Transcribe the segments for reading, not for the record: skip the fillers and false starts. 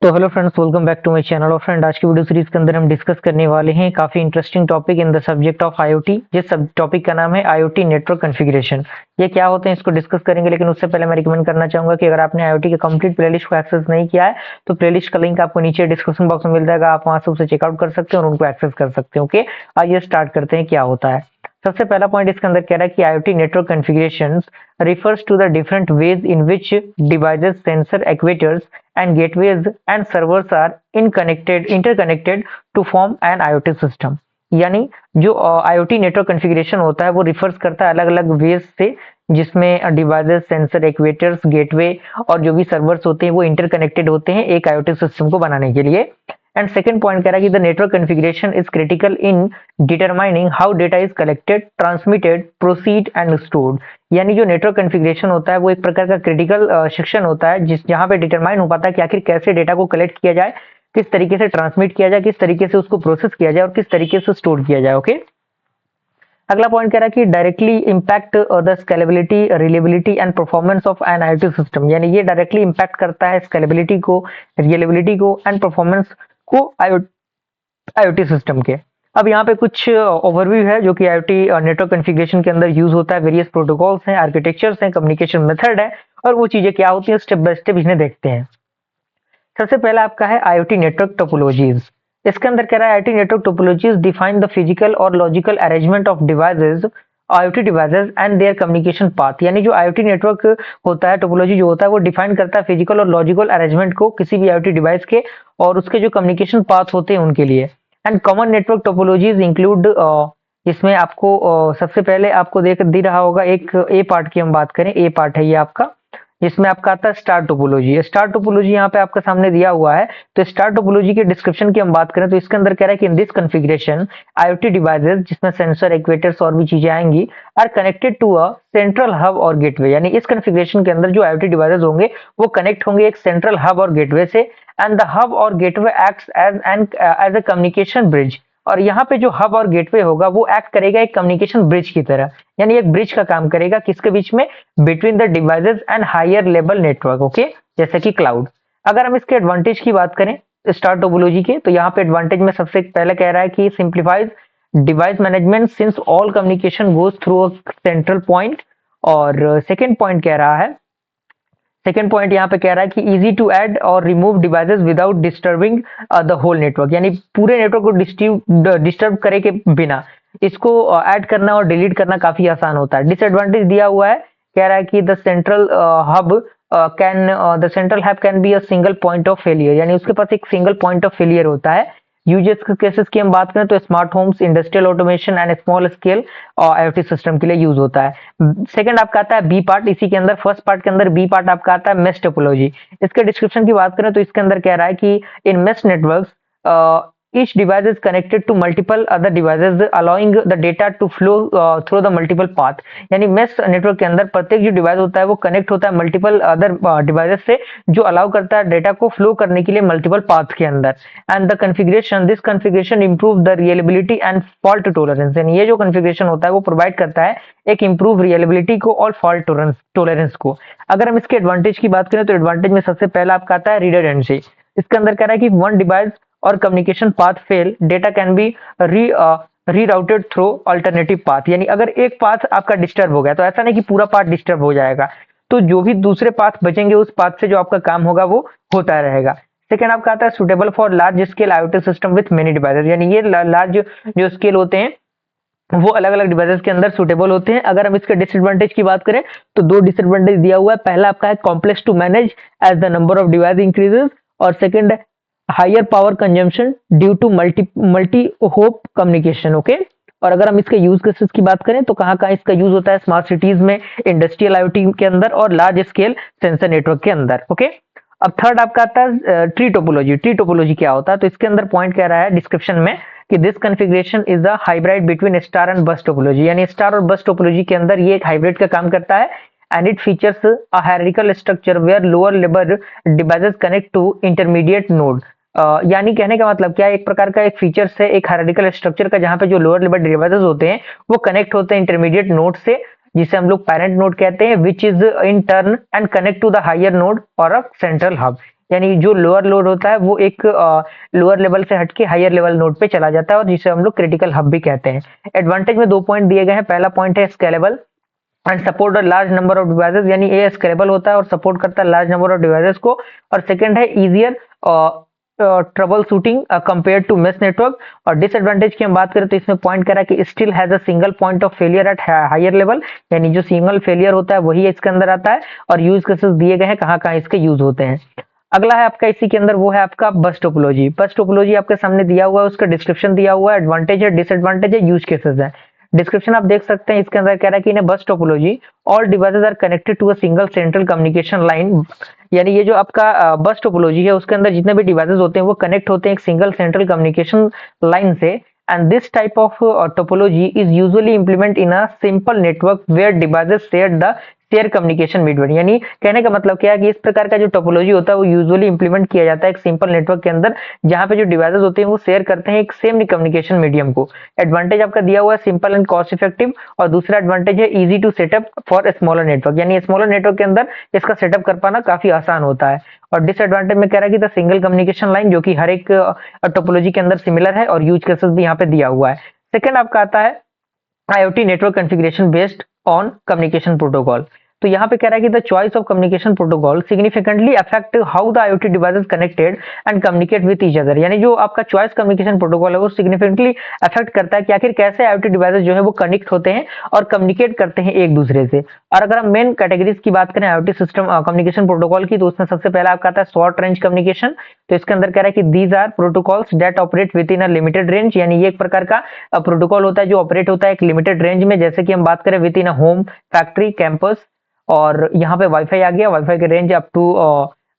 तो hello friends, welcome back to my channel. और friend, आज की वीडियो सीरीज के अंदर हम डिस्कस करने वाले हैं काफी interesting topic in the subject of IoT. जिस सब टॉपिक का नाम है आईओटी नेटवर्क कॉन्फ़िगरेशन। ये क्या होते हैं इसको डिस्कस करेंगे, लेकिन उससे पहले मैं रिकमेंड करना चाहूंगा कि अगर आपने आईओटी के कंप्लीट प्लेलिस्ट को एक्सेस नहीं किया है तो प्लेलिस्ट का लिंक आपको नीचे डिस्क्रिप्शन बॉक्स में मिल जाएगा। आप वहां से उसे चेकआउट कर सकते हैं और उनको एक्सेस कर सकते हैं। ओके, आइए स्टार्ट करते हैं क्या होता है। सबसे पहला पॉइंट इसके अंदर कह रहा है कि IoT network configurations refers to the different ways in which devices, sensor actuators, and gateways and servers are interconnected to form an IoT system। यानी जो IoT नेटवर्क कॉन्फ़िगरेशन होता है वो रिफर्स करता है अलग अलग वेज से, जिसमें डिवाइसेस, सेंसर, एक्वेटर्स, गेटवे और जो भी सर्वर्स होते हैं वो इंटरकनेक्टेड होते हैं एक IoT सिस्टम को बनाने के लिए। एंड सेकंड पॉइंट कह रहा है कि the network configuration is critical in determining how data is collected, transmitted, proceed and stored. यानी जो नेटवर्क कॉन्फ़िगरेशन होता है वो एक प्रकार का क्रिटिकल सेक्शन होता है जिस जहां पे डिटरमाइन हो पाता है कि आखिर कैसे डेटा को कलेक्ट किया जाए, किस तरीके से ट्रांसमिट किया जाए, किस तरीके से उसको प्रोसेस किया जाए और किस तरीके से स्टोर किया जाए। ओके, अगला पॉइंट कह रहा है कि directly impact the scalability, reliability and performance of an IoT system. यानी ये डायरेक्टली इम्पैक्ट करता है स्केलेबिलिटी को, रिलायबिलिटी को एंड परफॉर्मेंस को आईओटी सिस्टम के। अब यहाँ पे कुछ ओवरव्यू है जो कि आईओटी नेटवर्क कॉन्फ़िगरेशन के अंदर यूज होता है। वेरियस प्रोटोकॉल्स हैं, आर्किटेक्चर्स हैं, कम्युनिकेशन मेथड है और वो चीजें क्या होती हैं स्टेप बाय स्टेप इन्हें देखते हैं। सबसे पहला आपका है आईओटी नेटवर्क टोपोलॉजीज। इसके अंदर कह रहा है IoT network topologies define the physical और logical arrangement of devices, IoT devices and their communication path. यानी जो आईओटी नेटवर्क होता है, टोपोलॉजी जो होता है वो डिफाइन करता है फिजिकल और लॉजिकल अरेंजमेंट को किसी भी आईओटी डिवाइस के और उसके जो कम्युनिकेशन पाथ होते हैं उनके लिए। And common network topologies include, इसमें आपको सबसे पहले आपको देख दे रहा होगा एक ए पार्ट की हम बात करें। ए पार्ट है ये आपका, इसमें आपका आता है स्टार टोपोलॉजी। स्टार टोपोलॉजी यहाँ पे आपका सामने दिया हुआ है। तो स्टार टोपोलॉजी के डिस्क्रिप्शन की हम बात करें तो इसके अंदर कह रहा है कि in this configuration IoT devices, जिसमें सेंसर, एक्वेटर्स और भी चीजें आएंगी, are connected to a central hub और गेटवे। यानी इस कॉन्फ़िगरेशन के अंदर जो आईओटी डिवाइसेस होंगे वो कनेक्ट होंगे एक सेंट्रल हब और गेटवे से। एंड द हब और gateway acts as a communication bridge. और यहाँ पे जो हब और गेटवे होगा वो एक्ट करेगा एक कम्युनिकेशन ब्रिज की तरह, यानी एक ब्रिज का काम करेगा किसके बीच में, between the devices and higher level network. Okay, जैसे कि क्लाउड। अगर हम इसके एडवांटेज की बात करें स्टार टोपोलॉजी के, तो यहाँ पे एडवांटेज में सबसे पहले कह रहा है कि simplifies device management since all communication goes through a central point. और सेकेंड पॉइंट कह रहा है, सेकेंड पॉइंट यहाँ पे कह रहा है कि इजी टू ऐड और remove devices without disturbing the whole network. यानी पूरे नेटवर्क को डिस्टर्ब करे के बिना इसको ऐड करना और डिलीट करना काफी आसान होता है। डिसएडवांटेज दिया हुआ है, कह रहा है कि the central hub can be a single point of failure. यानी उसके पास एक सिंगल पॉइंट ऑफ फेलियर होता है। यूजेस केसेस की हम बात करें तो smart homes, industrial automation and small scale IoT system के लिए यूज होता है। सेकंड आपका आता है बी पार्ट। इसी के अंदर फर्स्ट पार्ट के अंदर बी पार्ट आपका आता है मेश टोपोलॉजी। इसके डिस्क्रिप्शन की बात करें तो इसके अंदर कह रहा है कि in mesh networks each device is connected to multiple other devices allowing the data to flow through the multiple path। यानी मेश नेटवर्क के अंदर प्रत्येक जो डिवाइस होता है वो कनेक्ट होता है मल्टीपल अदर डिवाइसेस से, जो अलाउ करता है डेटा को फ्लो करने के लिए मल्टीपल पाथ के अंदर। And the configuration, this configuration improve the reliability and fault tolerance. यानी ये जो कॉन्फ़िगरेशन होता है वो प्रोवाइड करता है एक इंप्रूव रिलायबिलिटी को और फॉल्ट टॉलरेंस को। अगर हम इसके एडवांटेज की बात करें तो एडवांटेज में सबसे पहला आपका आता है रिडंडेंसी। इसके अंदर कह रहा है कि वन डिवाइस और communication path fail, data can be rerouted through alternative path. यानी अगर एक पाथ आपका डिस्टर्ब हो गया तो ऐसा नहीं कि पूरा पाथ डिस्टर्ब हो जाएगा, तो जो भी दूसरे पाथ बचेंगे उस पाथ से जो आपका काम होगा वो होता रहेगा। सेकेंड आपका आता है suitable for large scale IoT system with many devices. यानी ये लार्ज जो स्केल होते हैं वो अलग अलग डिवाइसेस के अंदर सुटेबल होते हैं। अगर हम इसके डिसएडवांटेज की बात करें तो दो डिसएडवांटेज दिया हुआ है। पहला आपका है complex to manage as the number of device increases, और second higher power consumption due to multi hop communication. Okay, और अगर हम इसके यूज केसेस की बात करें तो कहाँ कहाँ इसका यूज होता है, स्मार्ट सिटीज में, इंडस्ट्रियल आईओटी के अंदर और लार्ज स्केल सेंसर नेटवर्क के अंदर। ओके, अब थर्ड आपका आता है ट्री टोपोलॉजी। ट्री टोपोलॉजी क्या होता है, तो इसके अंदर पॉइंट कह रहा है डिस्क्रिप्शन में कि this configuration is a hybrid between star and बस टोपोलॉजी। यानी स्टार और बस टोपोलॉजी के अंदर ये एक हाइब्रिड का काम करता है। And it features a hierarchical structure where lower level devices connect to intermediate node. यानी कहने का मतलब क्या है, एक प्रकार का एक फीचर्स है एक हायरार्किकल स्ट्रक्चर का, जहां पे जो लोअर लेवल डिवाइसेस होते हैं वो कनेक्ट होते हैं इंटरमीडिएट नोड से, जिसे हम लोग पैरेंट नोड कहते हैं, which is in turn and connect to the higher node और अ सेंट्रल हब। यानी जो लोअर लोड होता है वो एक लोअर लेवल से हटके हायर लेवल नोड पे चला जाता है और जिसे हम लोग क्रिटिकल हब भी कहते हैं। एडवांटेज में 2 पॉइंट दिए गए हैं। पहला पॉइंट है scalable and support a large number of devices, यानी ये स्केलेबल होता है और सपोर्ट करता है लार्ज नंबर ऑफ डिवाइसेस को। और सेकंड है easier troubleshooting compare to mesh network. और डिसएडवांटेज की हम बात करें तो इसमें पॉइंट करा कि still has a single point of failure at higher level, यानी जो सिंगल फेलियर होता है वही इसके अंदर आता है। और यूज केसेस दिए गए हैं कहाँ कहाँ इसके यूज होते हैं। अगला है आपका इसी के अंदर, वो है आपका बस टोपोलॉजी। बस टोपोलॉजी आपके सामने दिया हुआ है, उसका डिस्क्रिप्शन दिया हुआ है, एडवांटेज है, डिसएडवांटेज है, यूज केसेस है। डिस्क्रिप्शन आप देख सकते हैं, इसके अंदर कह रहा है कि in bus topology all devices are connected to a single central communication line, यानी ये जो आपका बस टोपोलॉजी है उसके अंदर जितने भी डिवाइसेस होते हैं वो कनेक्ट होते हैं एक सिंगल सेंट्रल कम्युनिकेशन लाइन से। And this type of topology is usually implement in a simple network where devices share communication middleware, यानी कहने का मतलब क्या है कि इस प्रकार का जो टोपोलॉजी होता है वो यूजुअली इंप्लीमेंट किया जाता है एक सिंपल नेटवर्क के अंदर, जहां पे जो डिवाइसेस होते हैं वो शेयर करते हैं एक सेम कम्युनिकेशन मीडियम को। एडवांटेज आपका दिया हुआ है सिंपल एंड कॉस्ट इफेक्टिव, और दूसरा एडवांटेज है easy to setup for smaller network, यानी स्मॉलर नेटवर्क के अंदर इसका सेटअप कर पाना काफी आसान होता है। और डिसएडवांटेज में कह रहा है कि द सिंगल कम्युनिकेशन लाइन, जो कि हर एक टोपोलॉजी के अंदर सिमिलर है, और यूज केसेस भी यहाँ पे दिया हुआ है। सेकंड आपका आता है IoT network configuration based on communication protocol. तो यहाँ पे कह रहा है कि the choice of communication protocol significantly affect how the IoT devices connected and communicate with each other, यानी जो आपका चॉइस कम्युनिकेशन प्रोटोकॉल है वो सिग्निफिकेंटली अफेक्ट करता है कि आखिर कैसे IoT डिवाइसेस जो है वो कनेक्ट होते हैं और कम्युनिकेट करते हैं एक दूसरे से। और अगर हम मेन कैटेगरीज की बात करें IoT सिस्टम कम्युनिकेशन प्रोटोकॉल की, तो उसमें सबसे पहला आपका आता है शॉर्ट रेंज कम्युनिकेशन। तो इसके अंदर कह रहा है कि these are protocols that operate within a limited range, यानी ये एक प्रकार का प्रोटोकॉल होता है जो ऑपरेट होता है एक लिमिटेड रेंज में। जैसे कि हम बात करें within a home, factory, campus, और यहाँ पे वाईफाई आ गया। वाईफाई की range up to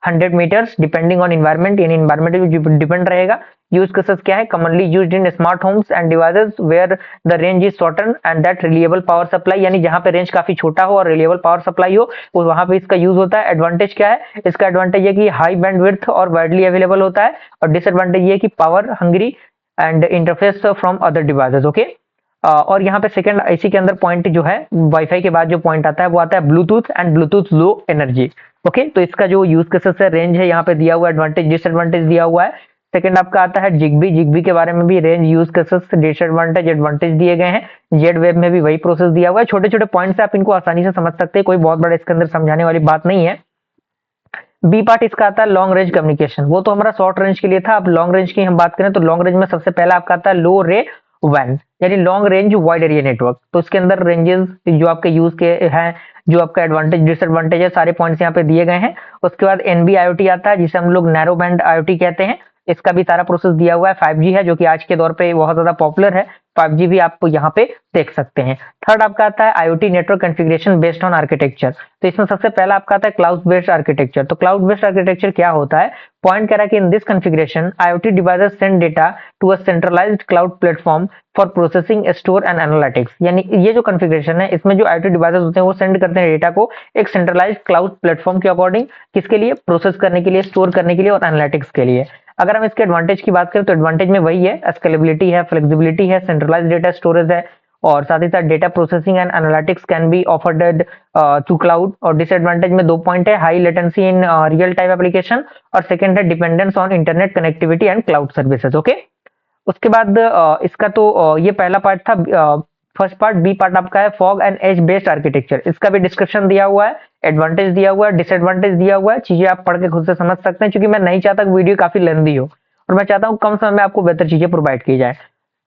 100 metres depending on environment, यानी इन्वायरमेंट पे डिपेंड रहेगा। यूज केसेस क्या है, commonly used in smart homes and devices where the range is shorten and that reliable power supply, यानी जहाँ पे रेंज काफी छोटा हो और रिलायबल पावर सप्लाई हो वो वहां पे इसका यूज होता है। एडवांटेज क्या है, इसका एडवांटेज है कि हाई बैंडविड्थ और वाइडली अवेलेबल होता है, और डिसएडवांटेज ये कि power hungry and interface from other devices. Okay, और यहाँ पे सेकंड इसी के अंदर पॉइंट जो है वाईफाई के बाद जो पॉइंट आता है वो आता है Bluetooth and Bluetooth low energy. Okay, तो इसका जो यूज केसेस है, रेंज है, यहाँ पे दिया हुआ, एडवांटेज डिसएडवांटेज दिया हुआ है। सेकंड आपका आता है जिग्बी। जिग्बी के बारे में भी range, use cases, disadvantage, advantage दिए गए हैं। जेड वेब में भी वही प्रोसेस दिया हुआ है। छोटे छोटे पॉइंट्स आप इनको आसानी से समझ सकते हैं, कोई बहुत बड़ा इसके अंदर समझाने वाली बात नहीं है। बी पार्ट इसका आता है लॉन्ग रेंज कम्युनिकेशन। वो तो हमारा शॉर्ट रेंज के लिए था, अब लॉन्ग रेंज की हम बात करें तो लॉन्ग रेंज में सबसे पहला आपका आता है लो रे वैन, यानी long range wide area network. तो इसके अंदर रेंजेस जो आपके यूज के हैं, जो आपका एडवांटेज डिसएडवांटेज है, सारे पॉइंट्स यहाँ पे दिए गए हैं। उसके बाद एनबी IoT आता है जिसे हम लोग नैरो बैंड IoT कहते हैं। इसका भी सारा प्रोसेस दिया हुआ है। 5G है जो कि आज के दौर पे बहुत ज्यादा पॉपुलर है, 5G भी आप यहाँ पे देख सकते हैं। थर्ड आपका आता है IoT network configuration based on architecture. तो इसमें सबसे पहला आपका आता है क्लाउड बेस्ड आर्किटेक्चर। तो क्लाउड बेस्ड आर्किटेक्चर क्या होता है, पॉइंट कह रहा है कि in this configuration IoT devices send data to a centralised cloud platform for processing, store and analytics, यानी ये जो कॉन्फ़िगरेशन है इसमें जो IoT डिवाइसेस होते हैं वो सेंड करते हैं डेटा को एक सेंट्रलाइज्ड क्लाउड प्लेटफॉर्म के अकॉर्डिंग, किसके लिए, प्रोसेस करने के लिए, स्टोर करने के लिए और एनालिटिक्स के लिए। अगर हम इसके एडवांटेज की बात करें तो एडवांटेज में वही है, स्केलेबिलिटी है, फ्लेक्सिबिलिटी है, सेंट्रलाइज्ड डेटा स्टोरेज है, और साथ ही साथ data processing and analytics can be offered to cloud. और डिसएडवांटेज में 2 पॉइंट है, high latency in real time application, और सेकंड है dependence on internet connectivity and cloud services. Okay, उसके बाद इसका तो ये पहला पार्ट था। First part. बी पार्ट आपका है fog and edge based architecture. इसका भी डिस्क्रिप्शन दिया हुआ है, एडवांटेज दिया हुआ है, डिसएडवांटेज दिया हुआ है, चीजें आप पढ़ के खुद से समझ सकते हैं, क्योंकि मैं नहीं चाहता कि वीडियो काफी लेंदी हो और मैं चाहता हूँ कम समय में आपको बेहतर चीजें प्रोवाइड की जाए।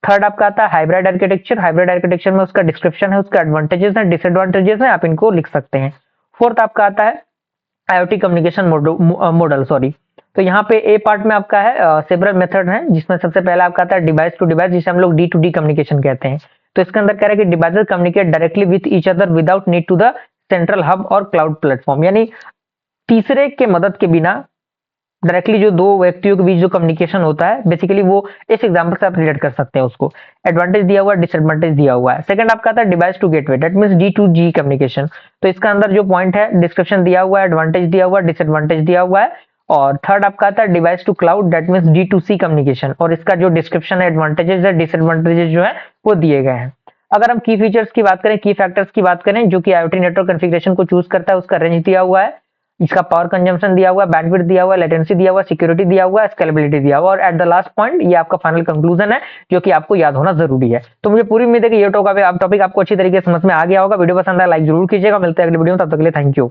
थर्ड आपका आता है हाइब्रिड आर्किटेक्चर। हाइब्रिड आर्किटेक्चर में उसका डिस्क्रिप्शन है, उसका एडवांटेजेस है, डिसएडवांटेजेस है, आप इनको लिख सकते हैं। फोर्थ आपका आता है IoT कम्युनिकेशन मॉडल, सॉरी। तो यहाँ पे ए पार्ट में आपका है सेवरल मेथड है, जिसमें सबसे पहला आपका आता है डिवाइस टू डिवाइस, जिसे हम लोग D2D कम्युनिकेशन कहते हैं। तो इसके अंदर कह रहा है कि devices communicate directly with each other without need to the central hub और क्लाउड प्लेटफॉर्म, यानी तीसरे के मदद के बिना डायरेक्टली जो दो व्यक्तियों के बीच जो कम्युनिकेशन होता है, बेसिकली वो इस एग्जांपल से आप रिलेट कर सकते हैं उसको। एडवांटेज दिया हुआ है, डिसएडवांटेज दिया हुआ है। सेकंड आपका आता है device to gateway, that means D2G communication. तो इसका अंदर जो पॉइंट है, डिस्क्रिप्शन दिया हुआ है, एडवांटेज दिया हुआ है, डिसएडवांटेज दिया हुआ है। और थर्ड आपका आता है device to cloud, that means D2C communication, और इसका जो डिस्क्रिप्शन है, एडवांटेजेस है, डिसएडवांटेजेस जो है वो दिए गए हैं। अगर हम की फीचर्स की बात करें, की फैक्टर्स की बात करें जो कि IoT नेटवर्क कॉन्फ़िगरेशन को चूज करता है, उसका रेंज दिया हुआ है, इसका पावर कंजम्पशन दिया हुआ है, बैंडविड्थ दिया हुआ है, लेटेंसी दिया हुआ है, सिक्योरिटी दिया हुआ है, स्केलेबिलिटी दिया हुआ है, और एट द लास्ट पॉइंट ये आपका फाइनल कंक्लूजन है जो कि आपको याद होना जरूरी है। तो मुझे पूरी उम्मीद है कि ये टॉपिक आपको अच्छी तरीके से समझ में आ गया होगा। वीडियो पसंद आया लाइक जरूर कीजिएगा। मिलते हैं अगले वीडियो में, तब तक के लिए थैंक यू।